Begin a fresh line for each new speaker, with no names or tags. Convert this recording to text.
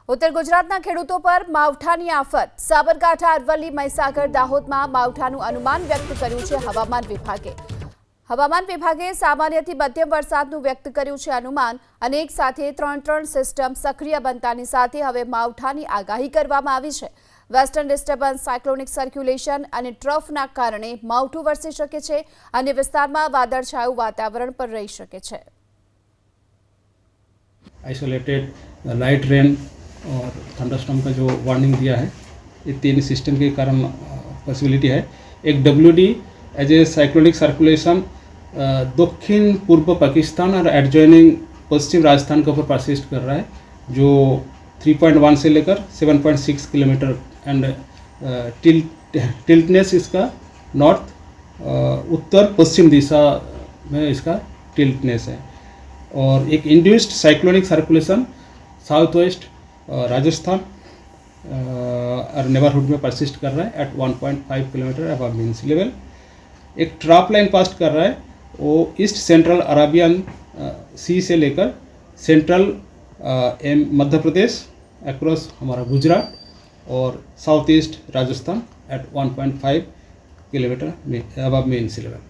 ઉત્તર ગુજરાતના ખેડૂતો પર માવઠાની આફત। સાબરકાંઠા, અરવલ્લી, મહીસાગર, દાહોદમાં માવઠાનું અનુમાન વ્યક્ત કર્યું છે હવામાન વિભાગે। હવામાન વિભાગે સામાન્યથી મધ્યમ વરસાદનું વ્યક્ત કર્યું છે અનુમાન અને એક સાથે ત્રણ સિસ્ટમ સક્રિય બનતાની સાથે હવે માવઠાની આગાહી કરવામાં આવી છે। વેસ્ટર્ન ડિસ્ટર્બન્સ, સાયક્લોનિક સર્ક્યુલેશન અને ટ્રફના કારણે માવઠું વરસી શકે છે અને વિસ્તારમાં વાદળછાયું વાતાવરણ પણ રહી શકે છે।
आइसोलेटेड लाइट रेन और थंडरस्टॉर्म का जो वार्निंग दिया है, ये तीन सिस्टम के कारण पॉसिबिलिटी है। एक WD as a cyclonic circulation दक्षिण पूर्व पाकिस्तान और एडजॉइनिंग पश्चिम राजस्थान के ऊपर परसिस्ट कर रहा है, जो 3.1 से लेकर 7.6 किलोमीटर एंड टिल्टनेस इसका नॉर्थ उत्तर पश्चिम दिशा में इसका टिल्टनेस है। और एक induced cyclonic circulation south west Rajasthan और नेबरहुड में परसिस्ट कर रहा है eight 1.5 kilometre above mean sea level. एक ट्रफ लाइन पास कर रहा है, वो ईस्ट सेंट्रल अरेबियन सी से लेकर सेंट्रल मध्य प्रदेश अक्रॉस हमारा गुजरात और south east Rajasthan at 1.5 kilometre above mean sea level.